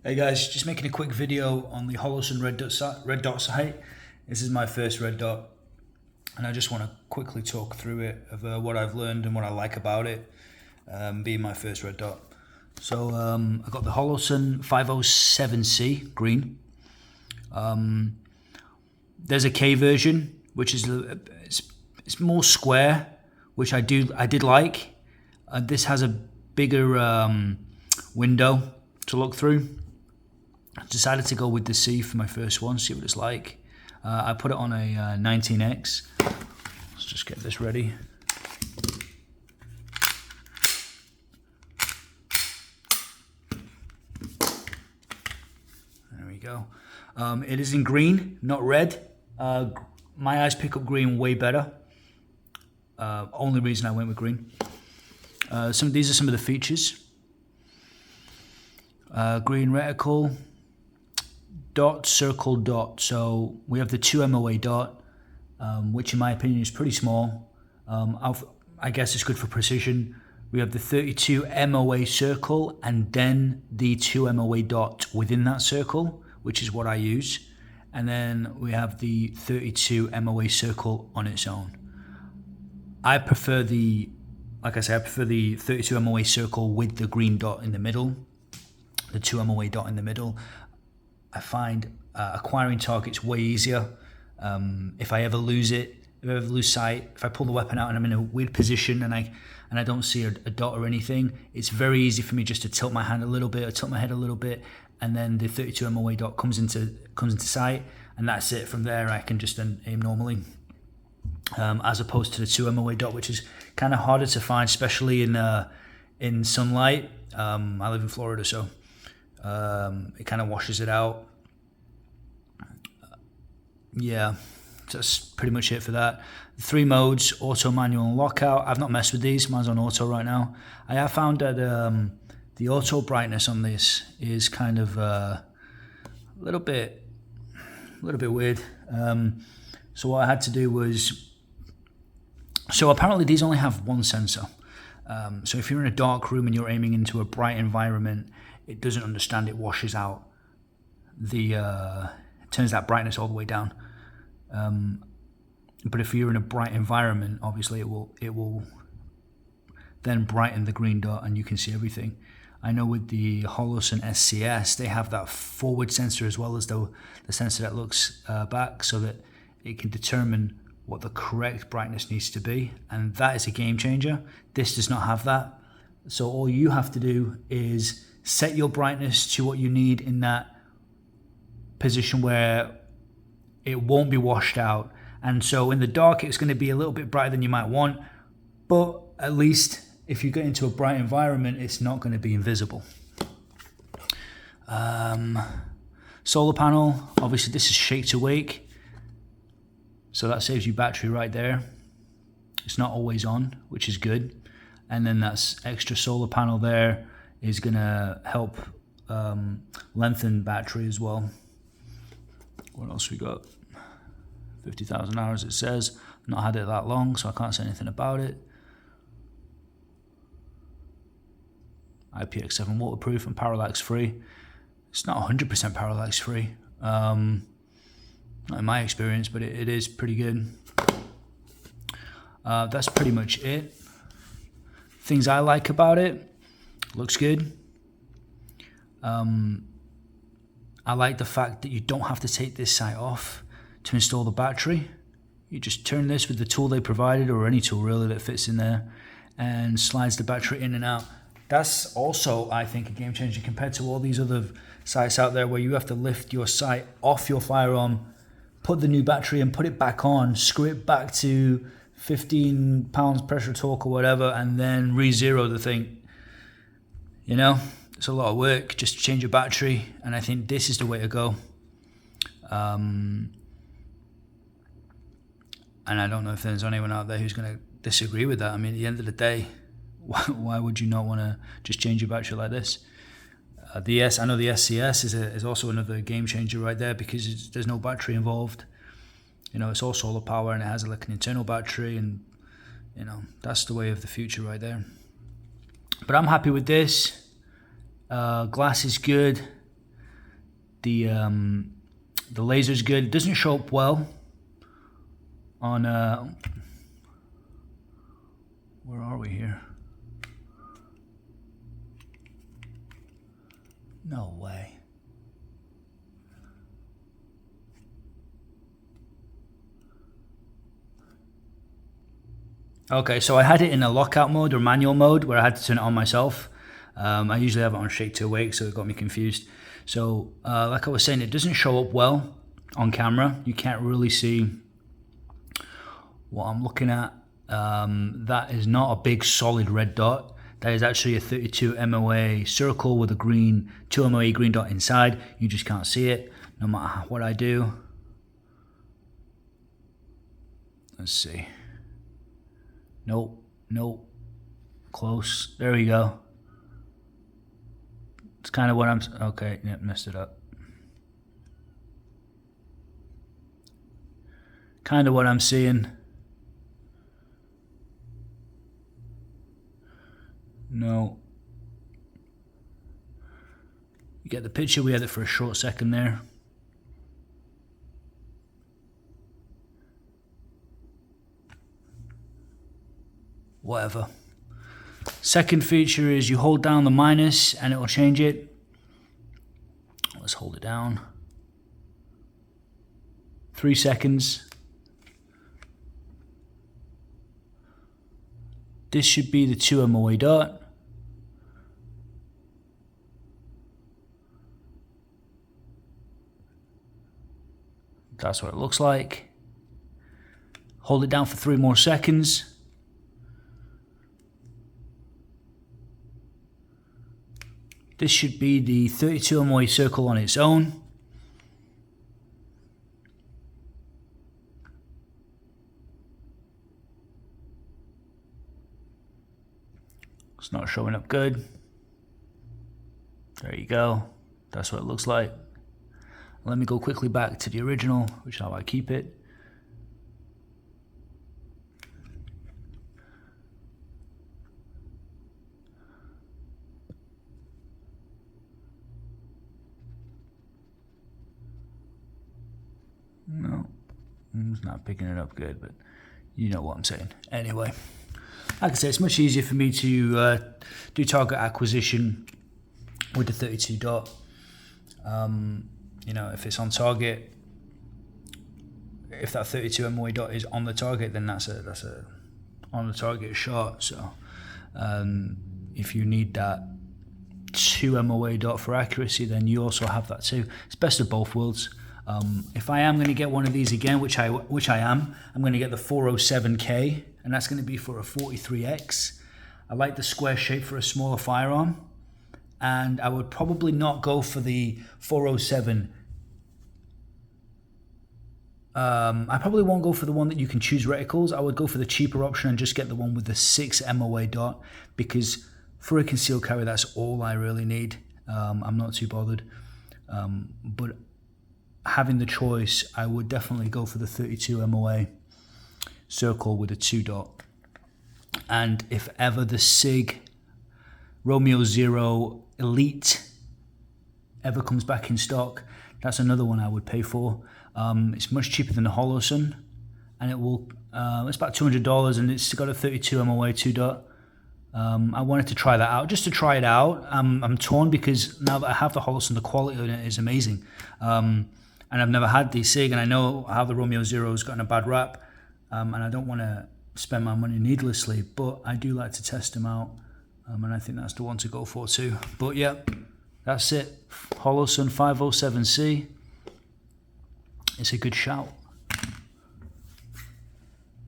Hey guys, just making a quick video on the Holosun red dot sight. This is my first red dot, and I just want to quickly talk through it of what I've learned and what I like about it, being my first red dot. So I got the Holosun 507C green. There's a K version, which is it's more square, which I did like. This has a bigger window to look through. I decided to go with the C for my first one, see what it's like. I put it on a 19X. Let's just get this ready. There we go. It is in green, not red. My eyes pick up green way better. Only reason I went with green. These are some of the features. Green reticle. Dot, circle, dot. So we have the 2 MOA dot, which in my opinion is pretty small. I guess it's good for precision. We have the 32 MOA circle and then the 2 MOA dot within that circle, which is what I use. And then we have the 32 MOA circle on its own. I prefer the 32 MOA circle with the green dot in the middle, the 2 MOA dot in the middle. I find acquiring targets way easier. If I ever lose it, if I ever lose sight, if I pull the weapon out and I'm in a weird position and I don't see a dot or anything, it's very easy for me just to tilt my hand a little bit or tilt my head a little bit, and then the 32 MOA dot comes into sight, and that's it. From there, I can just aim normally. As opposed to the 2 MOA dot, which is kind of harder to find, especially in sunlight. I live in Florida, so it kind of washes it out. Yeah, so that's pretty much it for that. 3 modes: auto, manual, and lockout. I've not messed with these. Mine's on auto right now. I have found that the auto brightness on this is kind of a little bit weird. So what I had to do was, so apparently these only have one sensor. So if you're in a dark room and you're aiming into a bright environment, it doesn't understand. It washes out turns that brightness all the way down. But if you're in a bright environment, obviously it will then brighten the green dot and you can see everything. I know with the Holosun SCS, they have that forward sensor as well as the sensor that looks back, so that it can determine what the correct brightness needs to be, and that is a game changer. This does not have that. So all you have to do is set your brightness to what you need in that position where it won't be washed out. And so in the dark, it's going to be a little bit brighter than you might want, but at least if you get into a bright environment, it's not going to be invisible. Solar panel, obviously this is shake to wake, so that saves you battery right there. It's not always on, which is good. And then that's extra solar panel there is going to help lengthen battery as well. What else we got? 50,000 hours it says. Not had it that long, so I can't say anything about it. IPX7 waterproof and parallax free. It's not 100% parallax free, not in my experience, but it is pretty good. That's pretty much it. Things I like about it: looks good. I like the fact that you don't have to take this sight off to install the battery. You just turn this with the tool they provided, or any tool really that fits in there, and slides the battery in and out. That's also, I think, a game changer compared to all these other sights out there where you have to lift your sight off your firearm, put the new battery and put it back on, screw it back to 15 pounds pressure torque or whatever, and then re-zero the thing. You know, it's a lot of work just to change a battery, and I think this is the way to go. And I don't know if there's anyone out there who's going to disagree with that. I mean, at the end of the day, why would you not want to just change your battery like this? I know the SCS is also another game changer right there, because there's no battery involved. You know, it's all solar power, and it has like an internal battery, and you know, that's the way of the future right there. But I'm happy with this. Glass is good. the laser's good. It doesn't show up well on where are we here? No way. Okay, so I had it in a lockout mode or manual mode where I had to turn it on myself. I usually have it on shake to awake, so it got me confused. So like I was saying, it doesn't show up well on camera. You can't really see what I'm looking at. That is not a big solid red dot. That is actually a 32 MOA circle with a green 2 MOA green dot inside. You just can't see it no matter what I do. Let's see. Nope, nope. Close. There we go. It's kind of what I'm... Okay, yeah, messed it up. Kind of what I'm seeing. No. You get the picture. We had it for a short second there. Whatever. Second feature is you hold down the minus and it will change it. Let's hold it down. 3 seconds. This should be the 2 MOA dot. That's what it looks like. Hold it down for 3 more seconds. This should be the 32 MOA circle on its own. It's not showing up good. There you go. That's what it looks like. Let me go quickly back to the original, which is how I keep it. No, it's not picking it up good, but you know what I'm saying. Anyway, like I say, it's much easier for me to do target acquisition with the 32 dot. You know, if it's on target, if that 32 MOA dot is on the target, then that's a on the target shot. So if you need that 2 MOA dot for accuracy, then you also have that too. It's best of both worlds. If I am going to get one of these again, which I am, I'm going to get the 407K, and that's going to be for a 43X. I like the square shape for a smaller firearm, and I would probably not go for the 407. I probably won't go for the one that you can choose reticles. I would go for the cheaper option and just get the one with the 6 MOA dot, because for a concealed carry, that's all I really need. I'm not too bothered, but having the choice, I would definitely go for the 32 MOA circle with a 2 dot. And if ever the SIG Romeo Zero Elite ever comes back in stock, that's another one I would pay for. It's much cheaper than the Holosun, and it will. It's about $200, and it's got a 32 MOA 2 dot. I wanted to try that out, just to try it out. I'm torn because now that I have the Holosun, the quality of it is amazing. And I've never had the SIG, and I know how the Romeo Zero has gotten a bad rap, and I don't want to spend my money needlessly, but I do like to test them out, and I think that's the one to go for too. But yeah, that's it. Holosun 507C. It's a good shout.